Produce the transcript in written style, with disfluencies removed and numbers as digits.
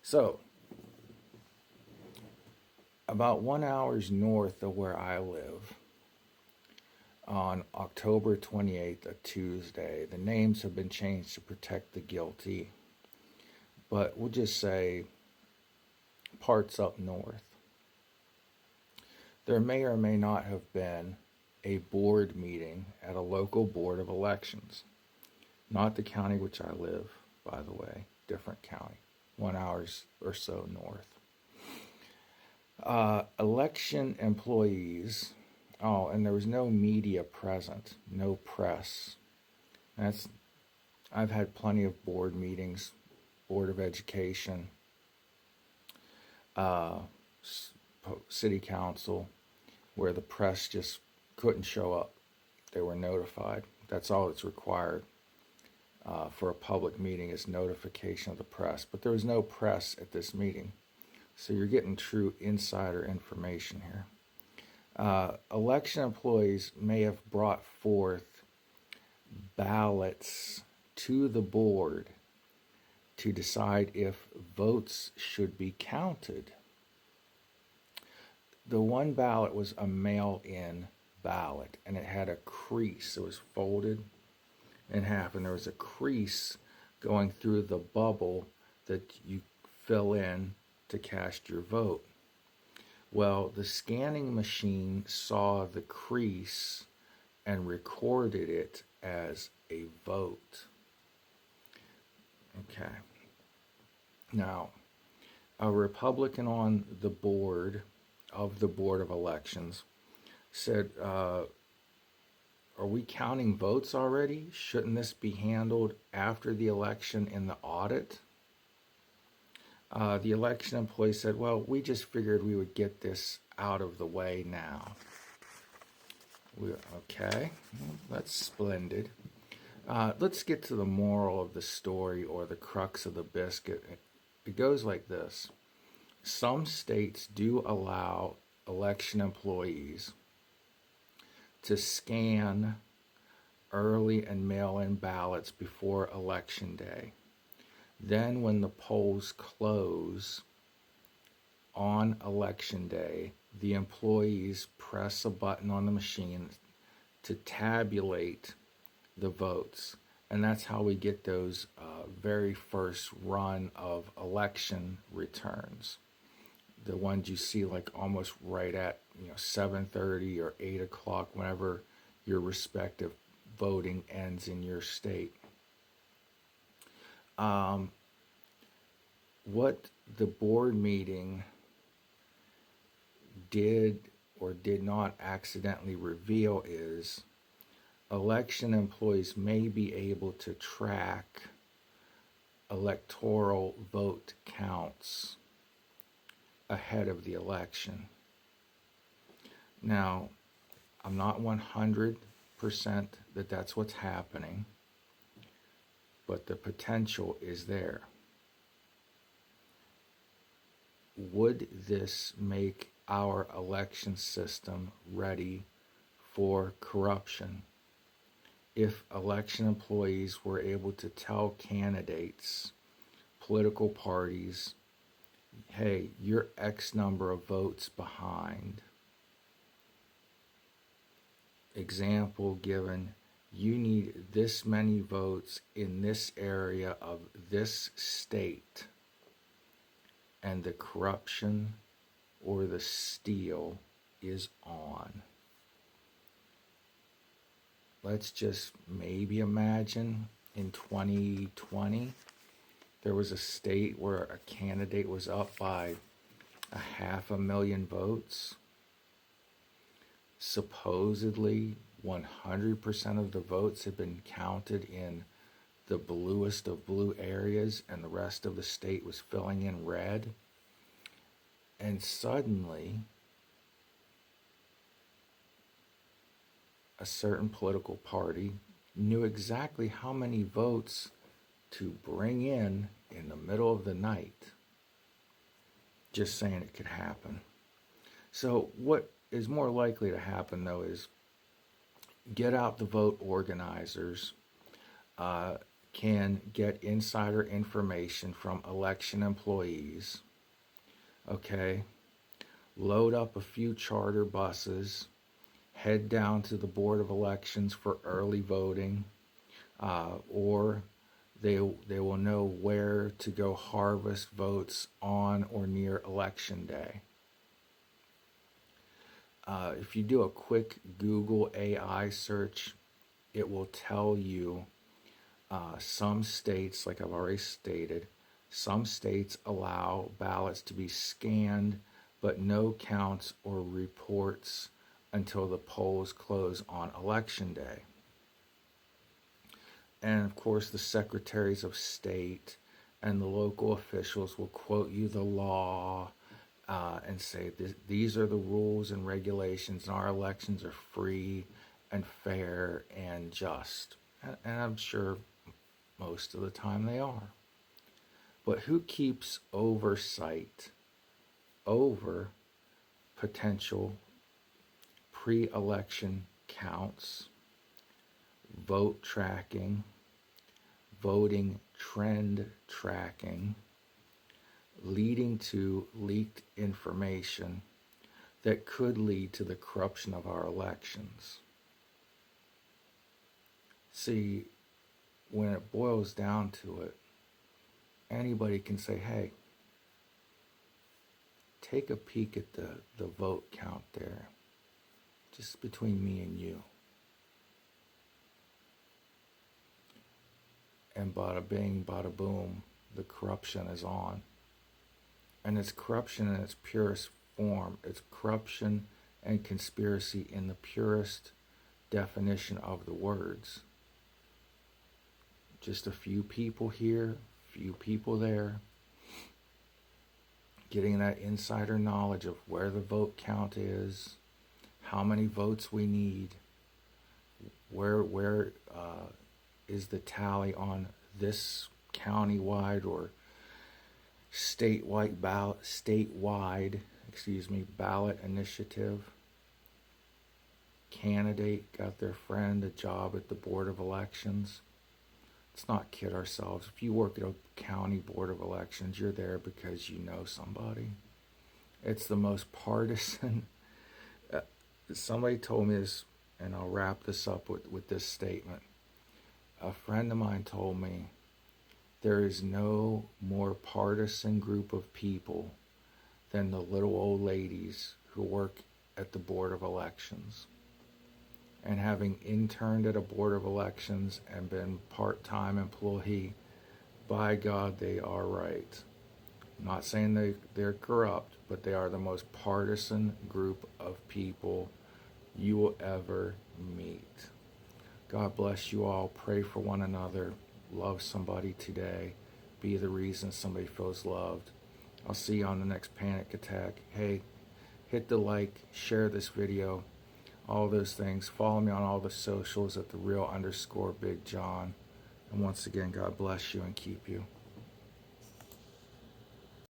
So, about 1 hour north of where I live, on October 28th, a Tuesday, the names have been changed to protect the guilty, but we'll just say parts up north. There may or may not have been a board meeting at a local board of elections. Not the county which I live, by the way, different county, 1 hour or so north. Election employees, and there was no media present, no press. I've had plenty of board meetings, Board of Education, City Council, where the press just couldn't show up. They were notified. That's all that's required for a public meeting is notification of the press. But there was no press at this meeting. So you're getting true insider information here. Election employees may have brought forth ballots to the board to decide if votes should be counted. The one ballot was a mail-in ballot, and it had a crease. It was folded in half, and there was a crease going through the bubble that you fill in to cast your vote. Well, the scanning machine saw the crease and recorded it as a vote. Okay. Now, a Republican on the board of Elections said, are we counting votes already? Shouldn't this be handled after the election in the audit? The election employee said, well, we just figured we would get this out of the way now. Okay, that's splendid. Let's get to the moral of the story, or the crux of the biscuit. It goes like this. Some states do allow election employees to scan early and mail-in ballots before Election Day. Then when the polls close on Election Day, the employees press a button on the machine to tabulate the votes. And that's how we get those very first run of election returns. The ones you see like almost right at 7:30 or 8 o'clock, whenever your respective voting ends in your state. What the board meeting did or did not accidentally reveal is election employees may be able to track electoral vote counts ahead of the election. Now, I'm not 100% that that's what's happening, but the potential is there. Would this make our election system ready for corruption if election employees were able to tell candidates, political parties, hey, you're X number of votes behind? Example given, you need this many votes in this area of this state, and the corruption or the steal is on. Let's just maybe imagine in 2020, there was a state where a candidate was up by 500,000 votes. Supposedly, 100% of the votes had been counted in the bluest of blue areas, and the rest of the state was filling in red. And suddenly, a certain political party knew exactly how many votes to bring in the middle of the night. Just saying it could happen. So what is more likely to happen, though, is get out the vote organizers, can get insider information from election employees, okay? Load up a few charter buses, head down to the Board of Elections for early voting, or they will know where to go harvest votes on or near election day. If you do a quick Google AI search, it will tell you some states, like I've already stated, some states allow ballots to be scanned, but no counts or reports until the polls close on election day. And of course, the secretaries of state and the local officials will quote you the law and say, these are the rules and regulations, and our elections are free and fair and just. And I'm sure most of the time they are. But who keeps oversight over potential pre-election counts, vote tracking, voting trend tracking, leading to leaked information that could lead to the corruption of our elections? See, when it boils down to it, anybody can say, hey, take a peek at the vote count there, just between me and you. And bada bing, bada boom, the corruption is on. And it's corruption in its purest form. It's corruption and conspiracy in the purest definition of the words. Just a few people here, few people there, getting that insider knowledge of where the vote count is, how many votes we need, where is the tally on this county-wide or statewide ballot initiative. Candidate got their friend a job at the Board of Elections. Let's not kid ourselves. If you work at a county board of elections, you're there because you know somebody. It's the most partisan. Somebody told me this, and I'll wrap this up with this statement. A friend of mine told me there is no more partisan group of people than the little old ladies who work at the Board of Elections. And having interned at a Board of Elections and been part-time employee, by God, they are right. I'm not saying they're corrupt, but they are the most partisan group of people you will ever meet. God bless you all. Pray for one another. Love somebody today. Be the reason somebody feels loved. I'll see you on the next panic attack. Hey, hit the like, share this video, all those things. Follow me on all the socials at @the_real_Big John. And once again, God bless you and keep you.